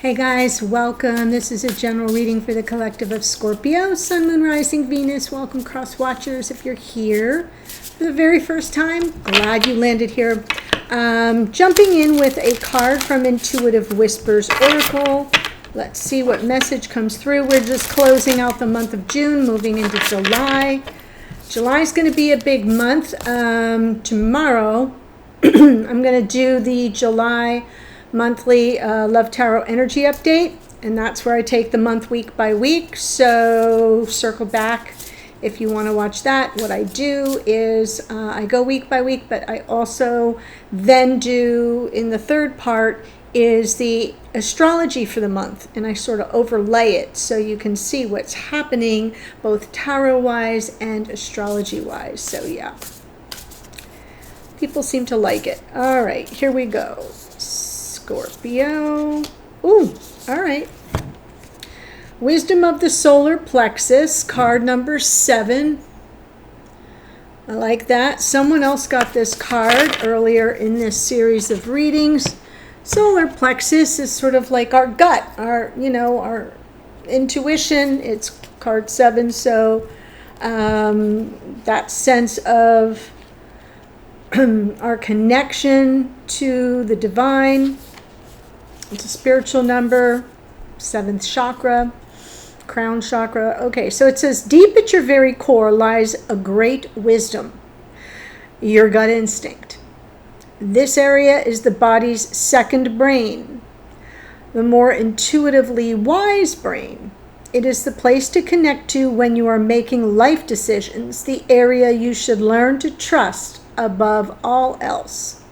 Hey guys, welcome. This is a general reading for the collective of Scorpio, Sun, Moon, Rising, Venus. Welcome, cross watchers. If you're here for the very first time, glad you landed here. Jumping in with a card from Intuitive Whispers Oracle. Let's see what message comes through. We're just closing out the month of June, moving into July. July is going to be a big month. Tomorrow, I'm going to do the July monthly Love Tarot energy update, and that's where I take the month week by week. So circle back if you want to watch that. What I do is I go week by week, but I also then do, in the third part, is the astrology for the month, and I sort of overlay it so you can see what's happening both tarot wise and astrology wise. So yeah, people seem to like it. All right, here we go. Scorpio. Ooh, all right. Wisdom of the solar plexus, card number 7. I like that. Someone else got this card earlier in this series of readings. Solar plexus is sort of like our gut, our intuition. It's card 7, so that sense of our connection to the divine. It's a spiritual number, 7th chakra, crown chakra. Okay, so it says, deep at your very core lies a great wisdom, your gut instinct. This area is the body's second brain, the more intuitively wise brain. It is the place to connect to when you are making life decisions, the area you should learn to trust above all else.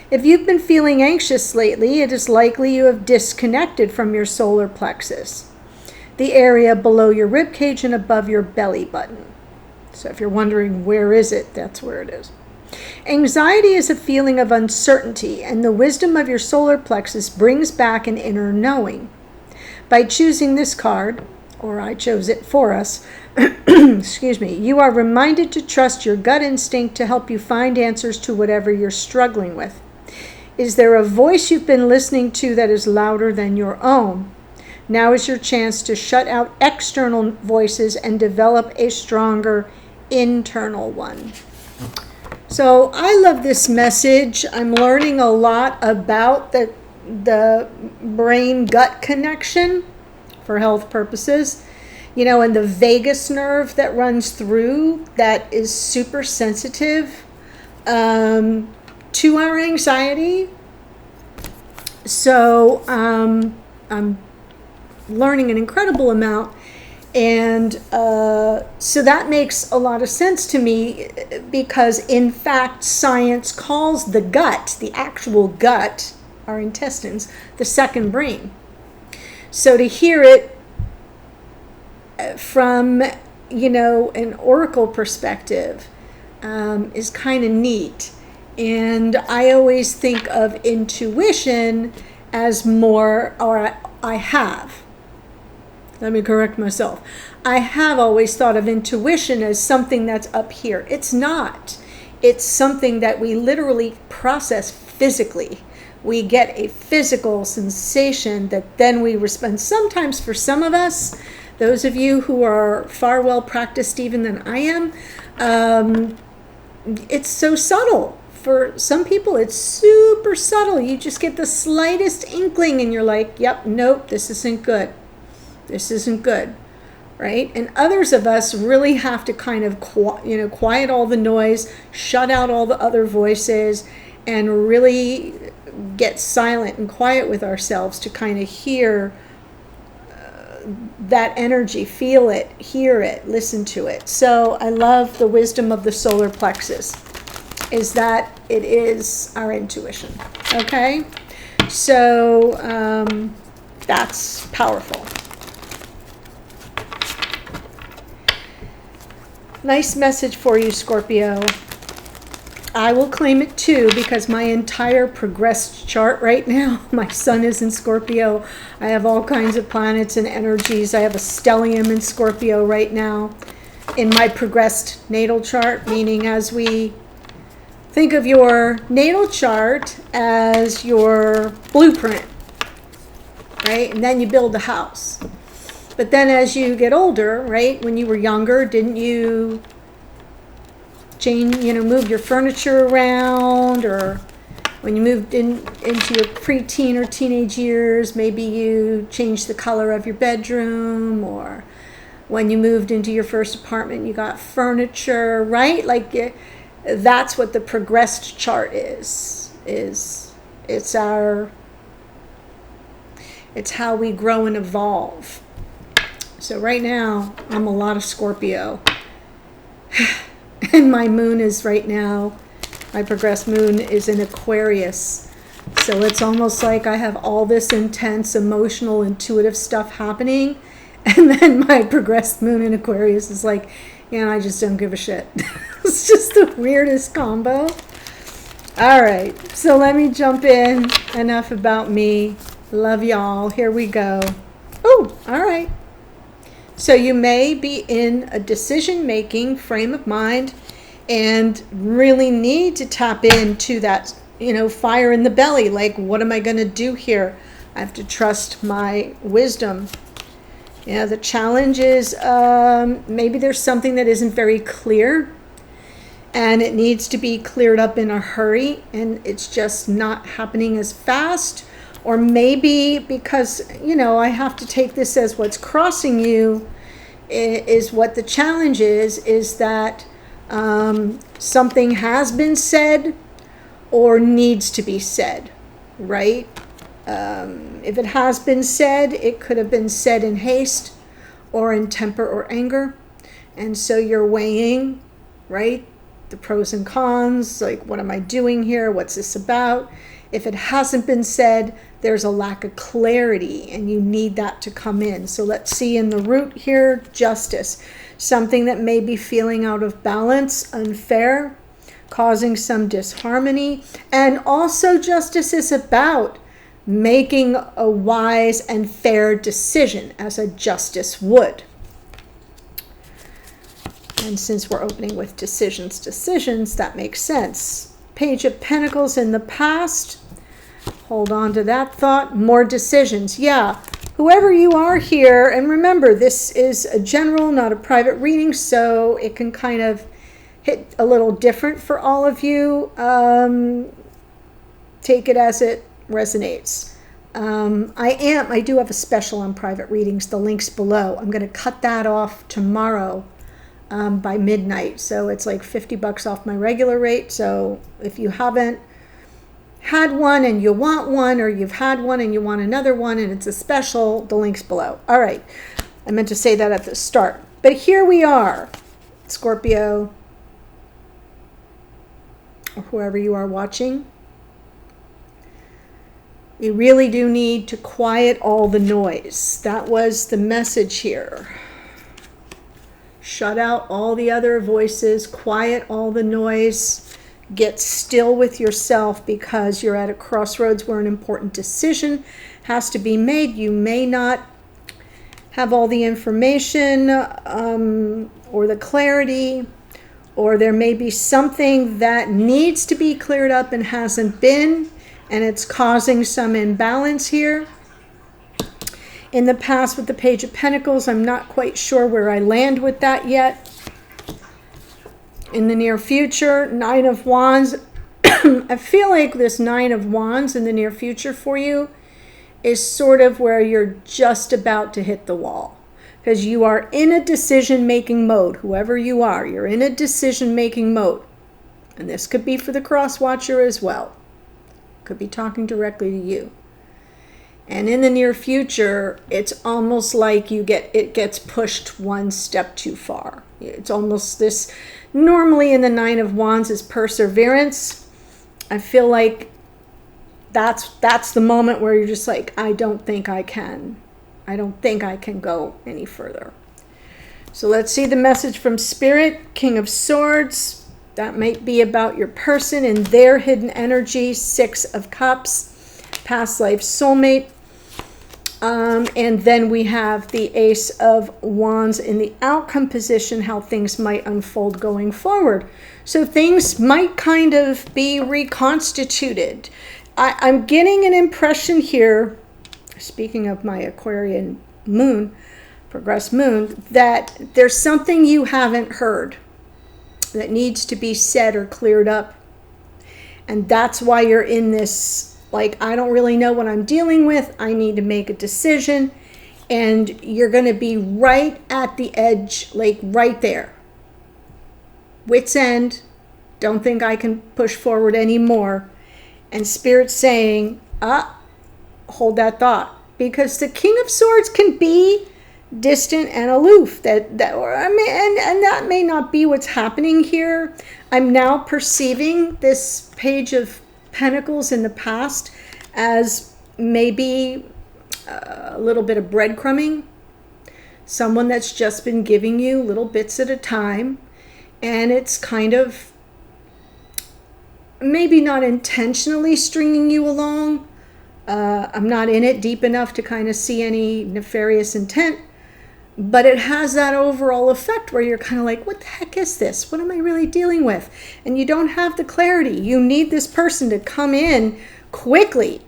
If you've been feeling anxious lately, it is likely you have disconnected from your solar plexus, the area below your rib cage and above your belly button. So if you're wondering where is it, that's where it is. Anxiety is a feeling of uncertainty, and the wisdom of your solar plexus brings back an inner knowing. By choosing this card, or I chose it for us, excuse me, you are reminded to trust your gut instinct to help you find answers to whatever you're struggling with. Is there a voice you've been listening to that is louder than your own? Now is your chance to shut out external voices and develop a stronger internal one. So I love this message. I'm learning a lot about the brain-gut connection for health purposes. And the vagus nerve that runs through that is super sensitive to our anxiety. So I'm learning an incredible amount, and so that makes a lot of sense to me, because in fact science calls the gut, the actual gut, our intestines, the second brain. So to hear it from an oracle perspective is kind of neat. And I always think of intuition as more, or let me correct myself. I have always thought of intuition as something that's up here. It's not. It's something that we literally process physically. We get a physical sensation that then we respond. Sometimes for some of us, those of you who are far well practiced even than I am, it's so subtle. For some people, it's super subtle. You just get the slightest inkling and you're like, yep, nope, this isn't good. This isn't good, right? And others of us really have to kind of quiet all the noise, shut out all the other voices, and really get silent and quiet with ourselves to kind of hear that energy, feel it, hear it, listen to it. So I love the wisdom of the solar plexus, is that it is our intuition. Okay, so that's powerful. Nice message for you, Scorpio. I will claim it too, because my entire progressed chart right now, my sun is in Scorpio. I have all kinds of planets and energies. I have a stellium in Scorpio right now in my progressed natal chart, meaning as we think of your natal chart as your blueprint, right? And then you build the house. But then as you get older, right, when you were younger, didn't you change, move your furniture around? Or when you moved into your preteen or teenage years, maybe you changed the color of your bedroom, or when you moved into your first apartment, you got furniture, right? Like that's what the progressed chart is it's how we grow and evolve. So right now, I'm a lot of Scorpio. And my moon is right now, my progressed moon is in Aquarius. So it's almost like I have all this intense, emotional, intuitive stuff happening. And then my progressed moon in Aquarius is like, I just don't give a shit. It's just the weirdest combo. All right, so let me jump in. Enough about me. Love y'all. Here we go. Oh, all right. So you may be in a decision-making frame of mind and really need to tap into that, fire in the belly. Like, what am I going to do here? I have to trust my wisdom. The challenge is maybe there's something that isn't very clear and it needs to be cleared up in a hurry and it's just not happening as fast. Or maybe because, I have to take this as what's crossing you is what the challenge is that something has been said or needs to be said, right? If it has been said, it could have been said in haste or in temper or anger. And so you're weighing, right, the pros and cons, like what am I doing here? What's this about? If it hasn't been said, there's a lack of clarity and you need that to come in. So let's see in the root here, justice. Something that may be feeling out of balance, unfair, causing some disharmony. And also justice is about making a wise and fair decision as a justice would. And since we're opening with decisions, that makes sense. Page of Pentacles in the past. Hold on to that thought. More decisions. Yeah, whoever you are here, and remember, this is a general, not a private reading, so it can kind of hit a little different for all of you. Take it as it resonates. I do have a special on private readings. The link's below. I'm going to cut that off tomorrow by midnight. So it's like $50 off my regular rate. So if you haven't had one and you want one, or you've had one and you want another one and it's a special, the link's below. All right. I meant to say that at the start. But here we are, Scorpio, or whoever you are watching. You really do need to quiet all the noise. That was the message here. Shut out all the other voices, quiet all the noise, get still with yourself because you're at a crossroads where an important decision has to be made. You may not have all the information or the clarity, or there may be something that needs to be cleared up and hasn't been, and it's causing some imbalance here. In the past with the Page of Pentacles, I'm not quite sure where I land with that yet. In the near future, Nine of Wands. I feel like this Nine of Wands in the near future for you is sort of where you're just about to hit the wall. Because you are in a decision-making mode. Whoever you are, you're in a decision-making mode. And this could be for the cross-watcher as well. Could be talking directly to you. And in the near future, it's almost like it gets pushed one step too far. It's almost this, normally in the Nine of Wands is perseverance. I feel like that's the moment where you're just like, I don't think I can go any further. So let's see the message from Spirit. King of Swords. That might be about your person and their hidden energy. Six of Cups, past life soulmate. And then we have the Ace of Wands in the outcome position, how things might unfold going forward. So things might kind of be reconstituted. I'm getting an impression here speaking of my Aquarian moon, progressed moon, that there's something you haven't heard that needs to be said or cleared up. And that's why you're in this, like, I don't really know what I'm dealing with. I need to make a decision. And you're going to be right at the edge, like right there. Wit's end. Don't think I can push forward anymore. And Spirit's saying, hold that thought. Because the King of Swords can be distant and aloof. And that may not be what's happening here. I'm now perceiving this Page of Pentacles in the past as maybe a little bit of breadcrumbing. Someone that's just been giving you little bits at a time. And it's kind of maybe not intentionally stringing you along. I'm not in it deep enough to kind of see any nefarious intent. But it has that overall effect where you're kind of like, what the heck is this? What am I really dealing with? And you don't have the clarity. You need this person to come in quickly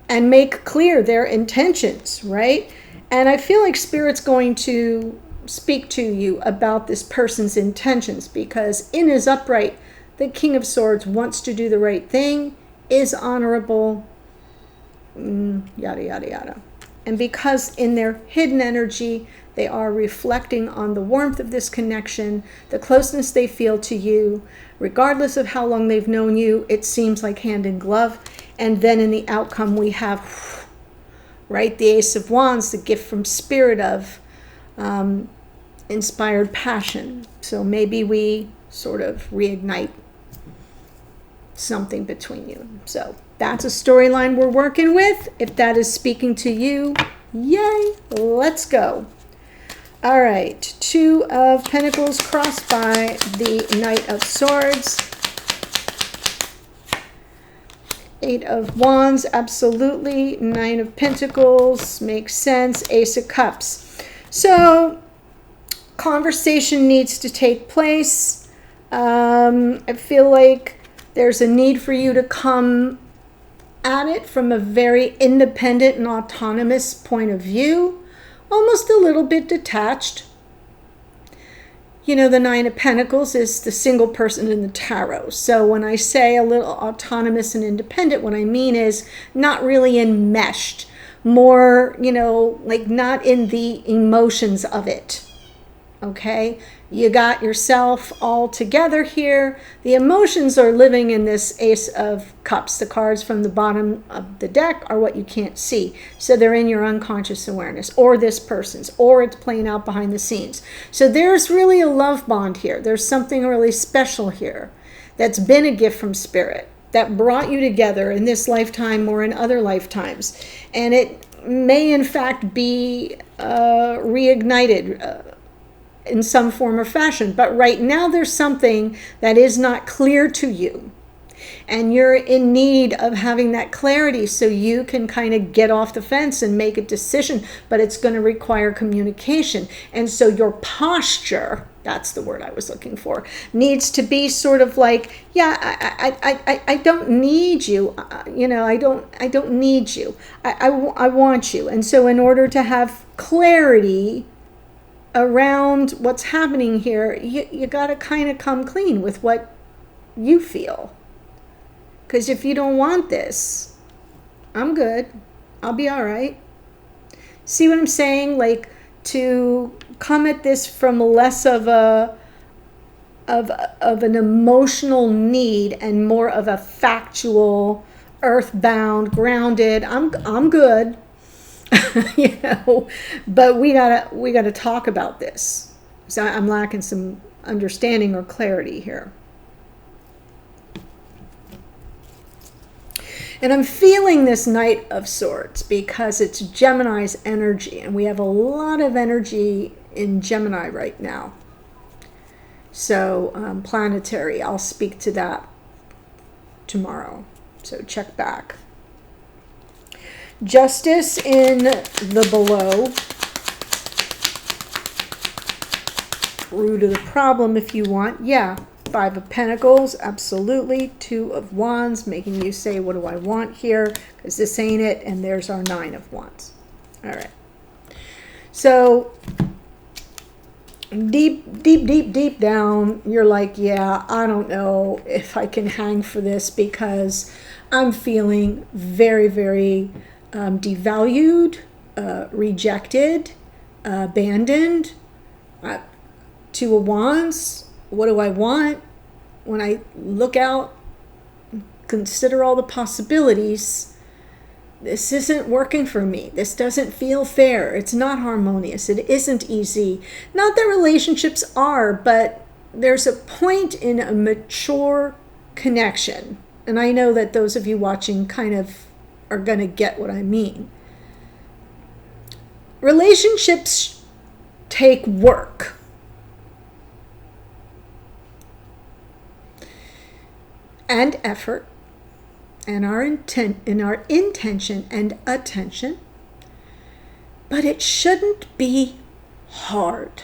and make clear their intentions, right? And I feel like Spirit's going to speak to you about this person's intentions, because in his upright, the King of Swords wants to do the right thing, is honorable, yada, yada, yada. And because in their hidden energy, they are reflecting on the warmth of this connection, the closeness they feel to you, regardless of how long they've known you, it seems like hand in glove. And then in the outcome, we have, right, the Ace of Wands, the gift from Spirit of inspired passion. So maybe we sort of reignite something between you. So that's a storyline we're working with. If that is speaking to you, yay, let's go. All right, Two of Pentacles crossed by the Knight of Swords. Eight of Wands, absolutely. Nine of Pentacles, makes sense. Ace of Cups. So, conversation needs to take place. I feel like there's a need for you to come at it from a very independent and autonomous point of view. Almost a little bit detached. You know, the Nine of Pentacles is the single person in the tarot. So when I say a little autonomous and independent, what I mean is not really enmeshed. More, you know, like not in the emotions of it. Okay? You got yourself all together here. The emotions are living in this Ace of Cups. The cards from the bottom of the deck are what you can't see. So they're in your unconscious awareness, or this person's, or it's playing out behind the scenes. So there's really a love bond here. There's something really special here that's been a gift from Spirit that brought you together in this lifetime or in other lifetimes. And it may in fact be reignited in some form or fashion. But right now there's something that is not clear to you. And you're in need of having that clarity so you can kind of get off the fence and make a decision. But it's going to require communication. And so your posture, that's the word I was looking for, needs to be sort of like, yeah, I don't need you. You know, I don't need you. I want you. And so in order to have clarity around what's happening here, you got to kind of come clean with what you feel. Because if you don't want this, I'm good. I'll be all right. See what I'm saying? Like, to come at this from less of an emotional need and more of a factual, earthbound, grounded, I'm good. You know, but we gotta talk about this. So I'm lacking some understanding or clarity here. And I'm feeling this Knight of Swords because it's Gemini's energy, and we have a lot of energy in Gemini right now. So planetary, I'll speak to that tomorrow. So check back. Justice in the below. Root of the problem if you want. Yeah. Five of Pentacles, absolutely. Two of Wands, making you say, what do I want here? Because this ain't it. And there's our Nine of Wands. All right. So deep down, you're like, yeah, I don't know if I can hang for this because I'm feeling very, very devalued, rejected, abandoned. Two of Wands, what do I want? When I look out, consider all the possibilities, this isn't working for me. This doesn't feel fair. It's not harmonious. It isn't easy. Not that relationships are, but there's a point in a mature connection. And I know that those of you watching kind of are going to get what I mean. Relationships take work. And effort. And our intention and attention, but it shouldn't be hard.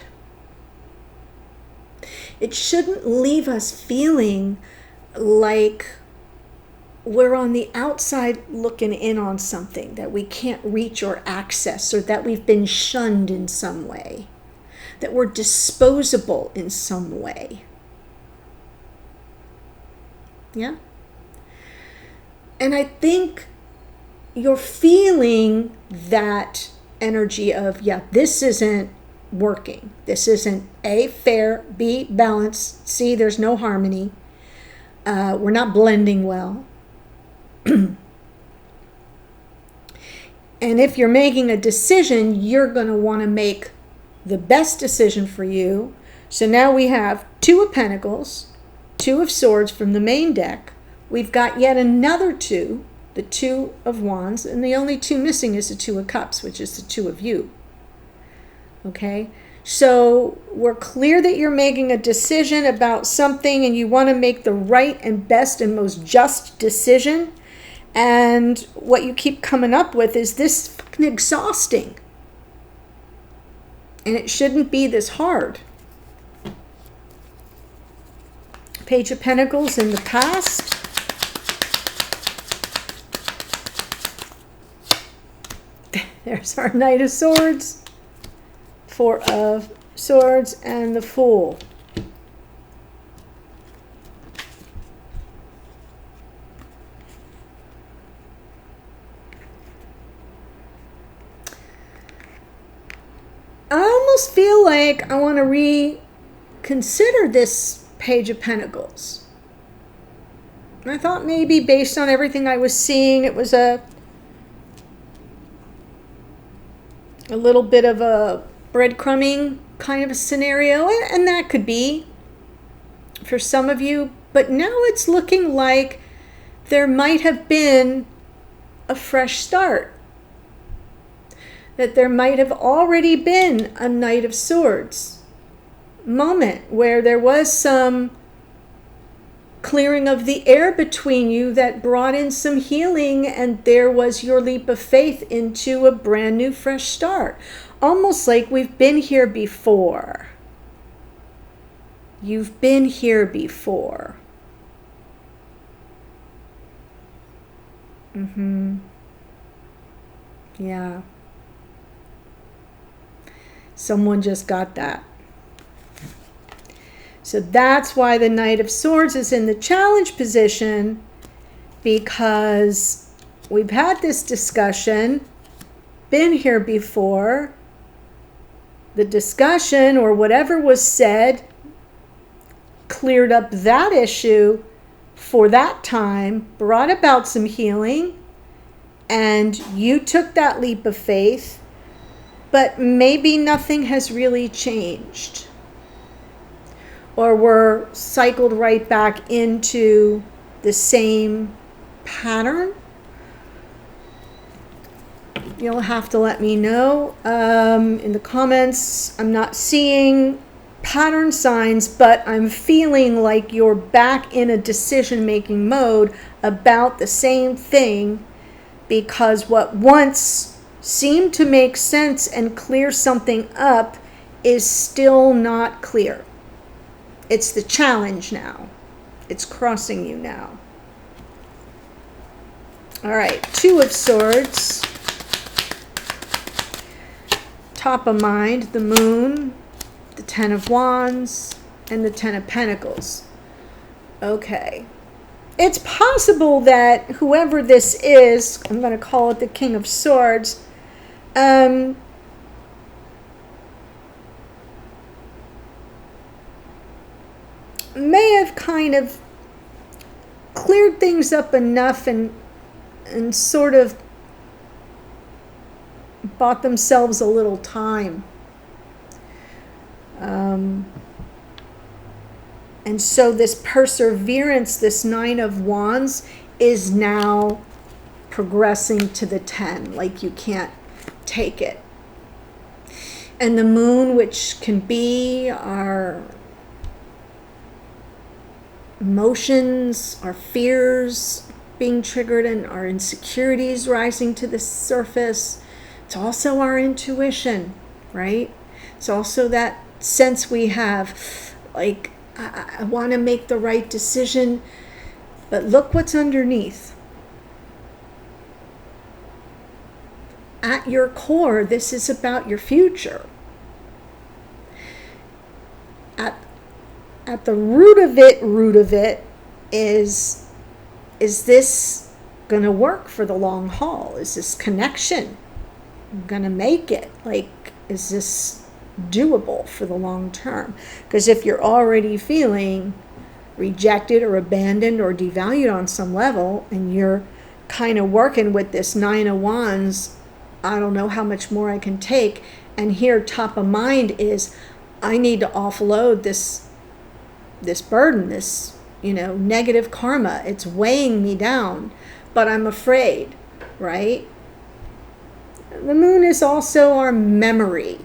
It shouldn't leave us feeling like we're on the outside looking in on something that we can't reach or access, or that we've been shunned in some way, that we're disposable in some way. Yeah? And I think you're feeling that energy of, yeah, this isn't working. This isn't A, fair, B, balanced, C, there's no harmony. We're not blending well. And if you're making a decision, you're going to want to make the best decision for you. So now we have Two of Pentacles, Two of Swords from the main deck. We've got yet another two, the Two of Wands, and the only two missing is the Two of Cups, which is the Two of You. Okay, so we're clear that you're making a decision about something and you want to make the right and best and most just decision. And what you keep coming up with is this fucking exhausting. And it shouldn't be this hard. Page of Pentacles in the past. There's our Knight of Swords, Four of Swords, and the Fool. I almost feel like I want to reconsider this Page of Pentacles. I thought maybe based on everything I was seeing, it was a little bit of a breadcrumbing kind of a scenario, and that could be for some of you, but now it's looking like there might have been a fresh start, that there might have already been a Knight of Swords moment where there was some clearing of the air between you that brought in some healing, and there was your leap of faith into a brand new fresh start. Almost like we've been here before. You've been here before. Yeah. Someone just got that. So that's why the Knight of Swords is in the challenge position, because we've had this discussion, been here before. The discussion or whatever was said cleared up that issue for that time, brought about some healing, and you took that leap of faith, but maybe nothing has really changed. Or we're cycled right back into the same pattern. You'll have to let me know in the comments. I'm not seeing pattern signs, but I'm feeling like you're back in a decision-making mode about the same thing, because what once seemed to make sense and clear something up is still not clear. It's the challenge now. It's crossing you now. All right, Two of Swords. top of mind, the Moon, the Ten of Wands, and the Ten of Pentacles. Okay. It's possible that whoever this is, I'm going to call it the King of Swords, may have kind of cleared things up enough and sort of bought themselves a little time. And so this perseverance, this Nine of Wands, is now progressing to the 10, like you can't take it. And the Moon, which can be our emotions, our fears being triggered, and our insecurities rising to the surface. It's also our intuition, right? It's also that sense we have, like, I want to make the right decision, but look what's underneath. At your core, this is about your future. At the root of it is this going to work for the long haul? Is this connection going to make it? Like, is this doable for the long term? Because if you're already feeling rejected or abandoned or devalued on some level, and you're kind of working with this Nine of Wands, I don't know how much more I can take. And here, top of mind is, I need to offload this burden, this, negative karma. It's weighing me down, but I'm afraid, right? The Moon is also our memory.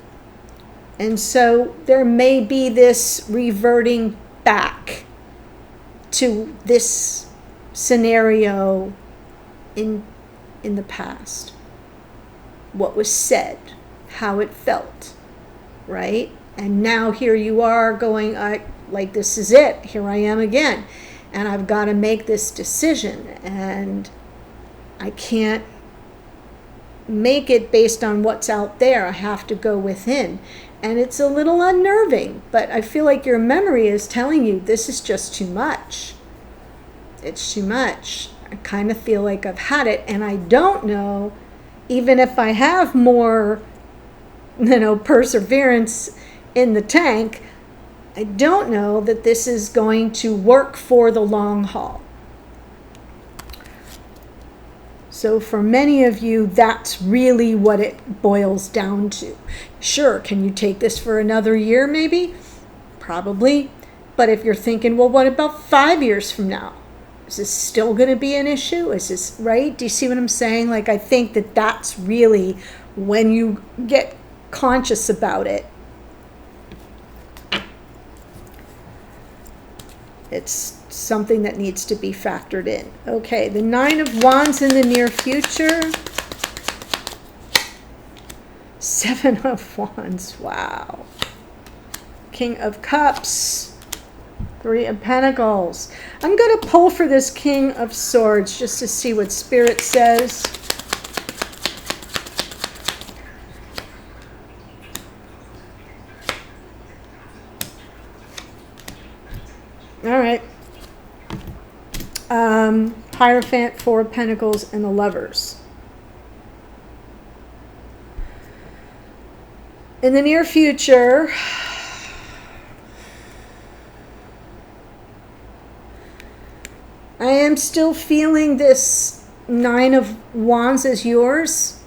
And so there may be this reverting back to this scenario in the past. What was said, how it felt, right? And now here you are going, like, this is it. Here I am again. And I've got to make this decision. And I can't make it based on what's out there. I have to go within. And it's a little unnerving, but I feel like your memory is telling you this is just too much. It's too much. I kind of feel like I've had it, and I don't know, even if I have more, perseverance in the tank, I don't know that this is going to work for the long haul. So for many of you, that's really what it boils down to. Sure, can you take this for another year maybe? Probably. But if you're thinking, well, what about 5 years from now? Is this still going to be an issue? Is this right? Do you see what I'm saying? Like, I think that that's really when you get conscious about it. It's something that needs to be factored in. Okay, the Nine of Wands in the near future. Seven of Wands, wow. King of Cups. Three of Pentacles. I'm going to pull for this King of Swords just to see what Spirit says. All right. Hierophant, Four of Pentacles, and the Lovers. In the near future, I am still feeling this Nine of Wands as yours,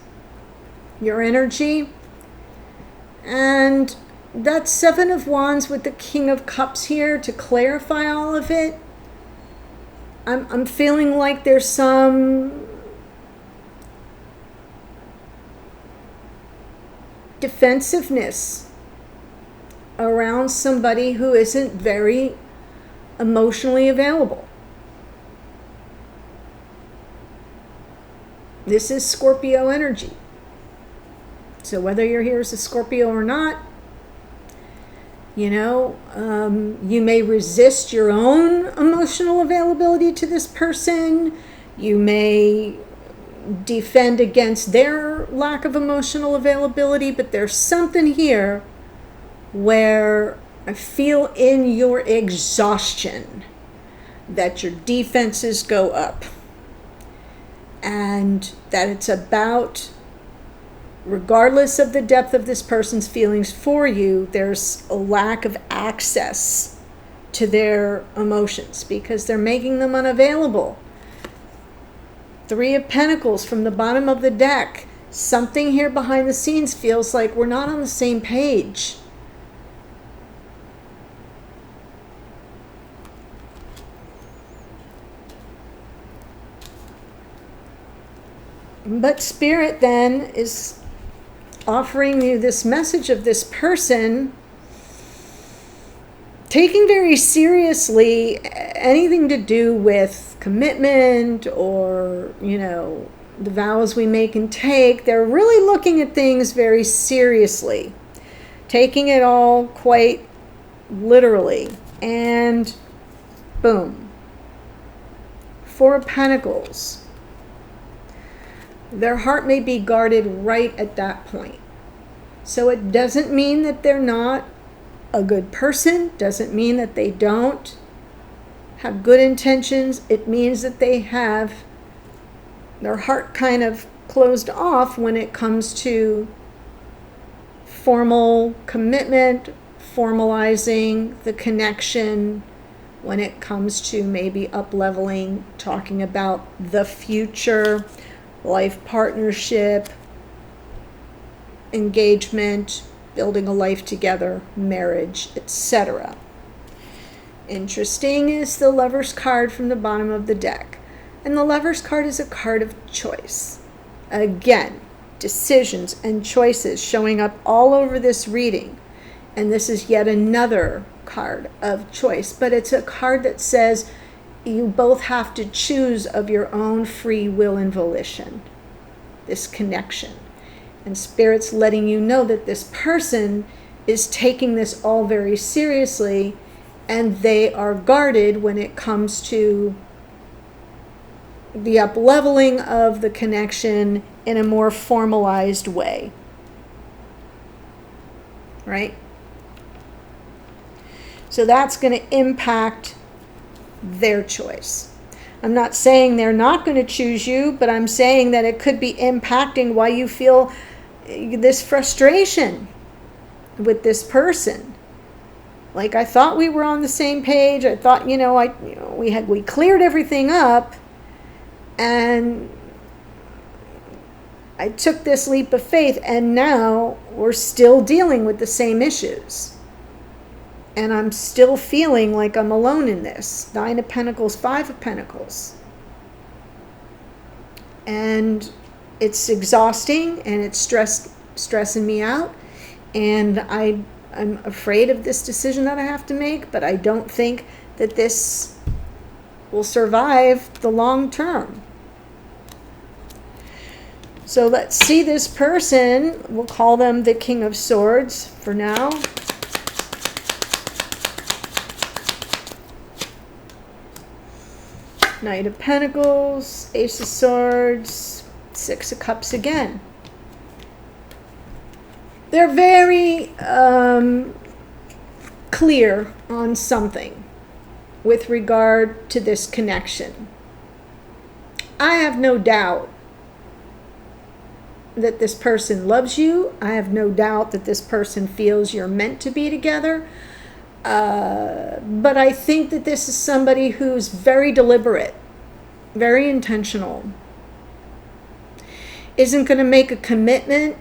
your energy. And that Seven of Wands with the King of Cups here to clarify all of it. I'm feeling like there's some defensiveness around somebody who isn't very emotionally available. This is Scorpio energy. So whether you're here as a Scorpio or not, you may resist your own emotional availability to this person. You may defend against their lack of emotional availability, but there's something here where I feel in your exhaustion that your defenses go up, and that it's about, regardless of the depth of this person's feelings for you, there's a lack of access to their emotions because they're making them unavailable. Three of Pentacles from the bottom of the deck. Something here behind the scenes feels like we're not on the same page. But Spirit then is offering you this message of this person taking very seriously anything to do with commitment or, the vows we make and take. They're really looking at things very seriously, taking it all quite literally. And boom. Four of Pentacles. Their heart may be guarded right at that point. So it doesn't mean that they're not a good person, doesn't mean that they don't have good intentions. It means that they have their heart kind of closed off when it comes to formal commitment, formalizing the connection, when it comes to maybe up-leveling, talking about the future, life partnership, engagement, building a life together, marriage, etc. Interesting is the Lover's card from the bottom of the deck. And the Lover's card is a card of choice. Again, decisions and choices showing up all over this reading. And this is yet another card of choice. But it's a card that says you both have to choose of your own free will and volition. This connection. And Spirit's letting you know that this person is taking this all very seriously, and they are guarded when it comes to the up-leveling of the connection in a more formalized way. Right? So that's going to impact their choice. I'm not saying they're not going to choose you, but I'm saying that it could be impacting why you feel this frustration with this person. Like, I thought we were on the same page. I thought, we cleared everything up, and I took this leap of faith, and now we're still dealing with the same issues. And I'm still feeling like I'm alone in this. 9 of Pentacles, 5 of Pentacles. And it's exhausting, and it's stressing me out. And I'm afraid of this decision that I have to make, but I don't think that this will survive the long term. So let's see this person. We'll call them the King of Swords for now. Knight of Pentacles, Ace of Swords, Six of Cups again. They're very clear on something with regard to this connection. I have no doubt that this person loves you. I have no doubt that this person feels you're meant to be together. But I think that this is somebody who's very deliberate, very intentional, isn't going to make a commitment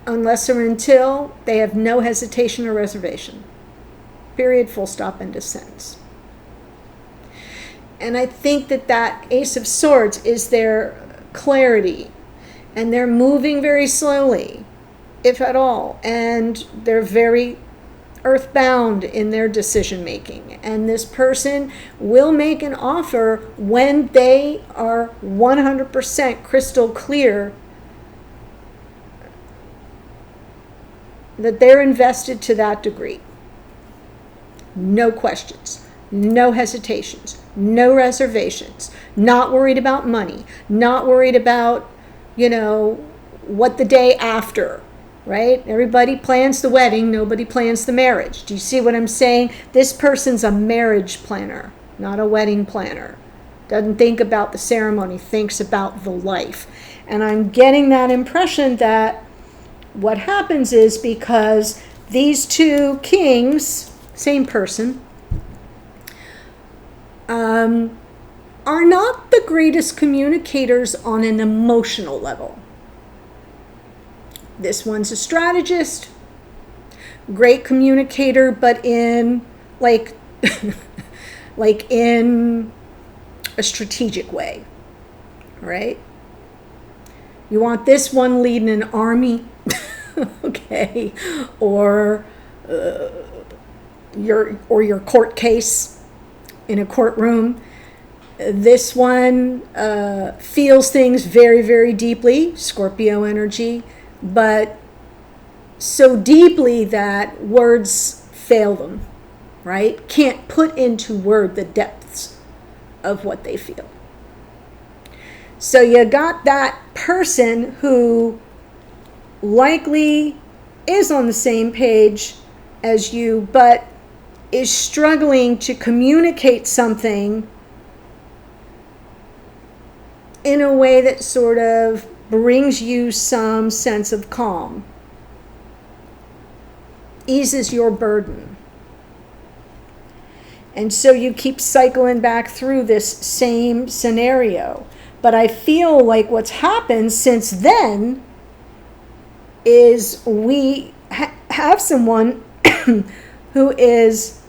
unless or until they have no hesitation or reservation. Period, full stop, end of sentence. And I think that Ace of Swords is their clarity, and they're moving very slowly, if at all, and they're very earthbound in their decision making, and this person will make an offer when they are 100% crystal clear that they're invested to that degree. No questions, no hesitations, no reservations, not worried about money, not worried about, what the day after, right? Everybody plans the wedding, nobody plans the marriage. Do you see what I'm saying? This person's a marriage planner, not a wedding planner. Doesn't think about the ceremony, thinks about the life. And I'm getting that impression that what happens is because these two kings, same person, are not the greatest communicators on an emotional level. This one's a strategist, great communicator, but in like in a strategic way, right? You want this one leading an army, okay, or your court case in a courtroom. This one feels things very, very deeply, Scorpio energy, but so deeply that words fail them, right? Can't put into word the depths of what they feel. So you got that person who likely is on the same page as you, but is struggling to communicate something in a way that sort of brings you some sense of calm, eases your burden. And so you keep cycling back through this same scenario. But I feel like what's happened since then is we have someone who is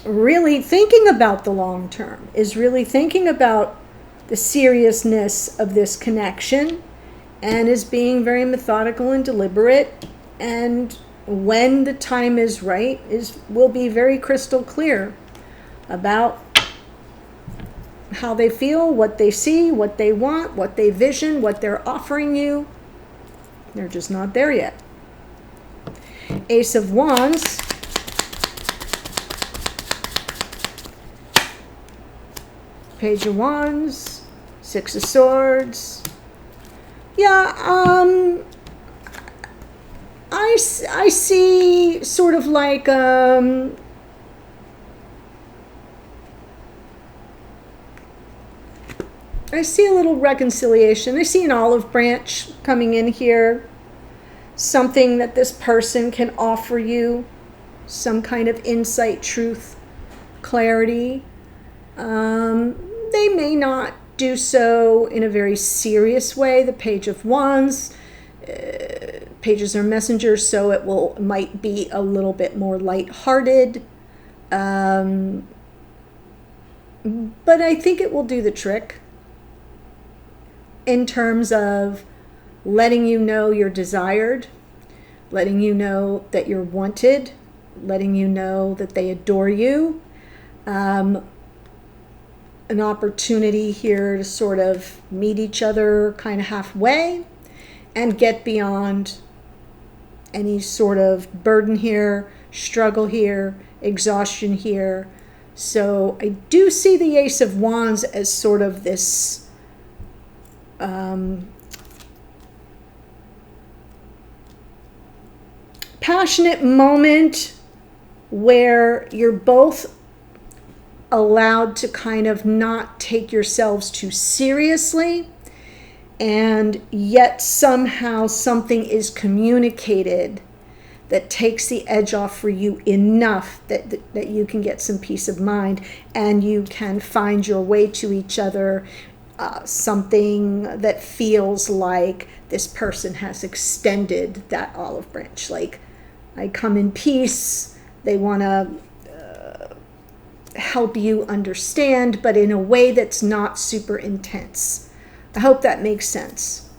really thinking about the long term, is really thinking about the seriousness of this connection, and is being very methodical and deliberate, and when the time is right, will be very crystal clear about how they feel, what they see, what they want, what they vision, what they're offering you. They're just not there yet. Ace of Wands. Page of Wands. Six of Swords. Yeah, I see sort of like I see a little reconciliation. I see an olive branch coming in here. Something that this person can offer you. Some kind of insight, truth, clarity. They may not do so in a very serious way. The Page of Wands. Pages are messengers, so it might be a little bit more lighthearted. But I think it will do the trick in terms of letting you know you're desired, letting you know that you're wanted, letting you know that they adore you. An opportunity here to sort of meet each other kind of halfway and get beyond any sort of burden here, struggle here, exhaustion here. So I do see the Ace of Wands as sort of this passionate moment where you're both allowed to kind of not take yourselves too seriously, and yet somehow something is communicated that takes the edge off for you enough that you can get some peace of mind and you can find your way to each other. Something that feels like this person has extended that olive branch. Like, I come in peace. They want to help you understand, but in a way that's not super intense. I hope that makes sense.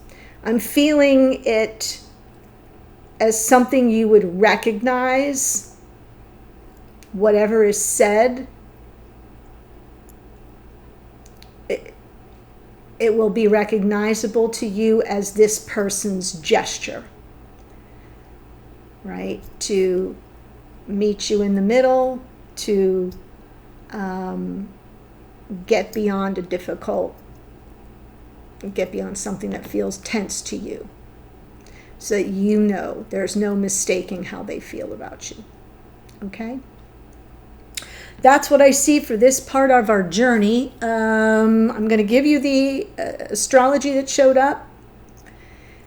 I'm feeling it as something you would recognize, whatever is said. It will be recognizable to you as this person's gesture, right? To meet you in the middle, to get beyond something that feels tense to you, so that you know there's no mistaking how they feel about you. Okay? That's what I see for this part of our journey. I'm going to give you the astrology that showed up.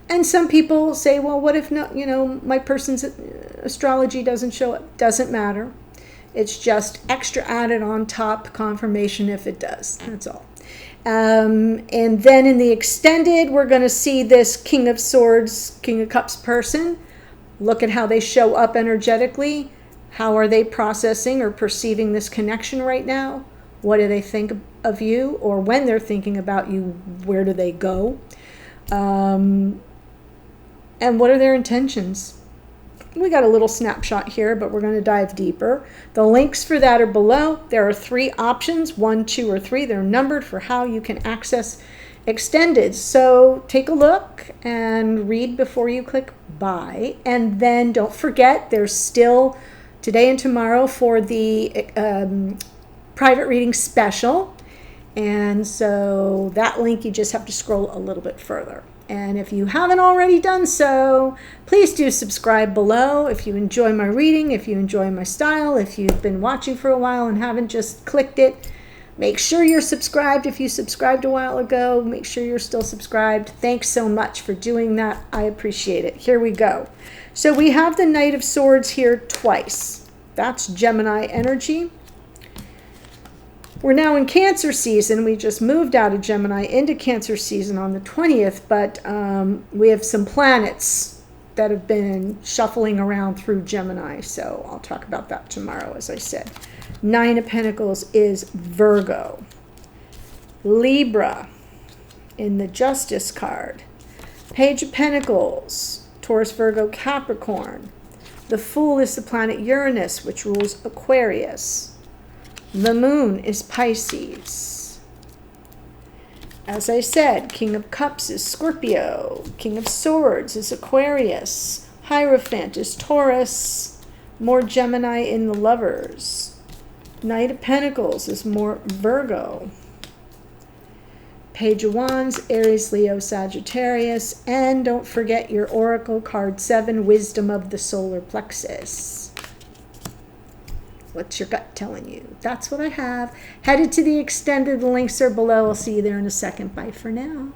And some people say, well, what if not, my person's astrology doesn't show up? Doesn't matter. It's just extra added on top confirmation if it does. That's all. And then in the extended, we're going to see this King of Swords, King of Cups person. Look at how they show up energetically. How are they processing or perceiving this connection right now? What do they think of you? Or when they're thinking about you, where do they go? And what are their intentions? We got a little snapshot here, but we're going to dive deeper. The links for that are below. There are 3 options, 1, 2, or 3. They're numbered for how you can access extended. So take a look and read before you click buy. And then don't forget, there's still today and tomorrow for the private reading special. And so that link, you just have to scroll a little bit further. And if you haven't already done so, please do subscribe below. If you enjoy my reading, if you enjoy my style, if you've been watching for a while and haven't just clicked it, make sure you're subscribed. If you subscribed a while ago, make sure you're still subscribed. Thanks so much for doing that. I appreciate it. Here we go. So we have the Knight of Swords here twice. That's Gemini energy. We're now in Cancer season. We just moved out of Gemini into Cancer season on the 20th, but we have some planets that have been shuffling around through Gemini, so I'll talk about that tomorrow, as I said. 9 of Pentacles is Virgo. Libra in the Justice card. Page of Pentacles, Taurus, Virgo, Capricorn. The Fool is the planet Uranus, which rules Aquarius. The Moon is Pisces. As I said, King of Cups is Scorpio. King of Swords is Aquarius. Hierophant is Taurus. More Gemini in the Lovers. Knight of Pentacles is more Virgo. Page of Wands, Aries, Leo, Sagittarius. And don't forget your Oracle card 7, Wisdom of the Solar Plexus. What's your gut telling you? That's what I have. Headed to the extended. The links are below. I'll see you there in a second. Bye for now.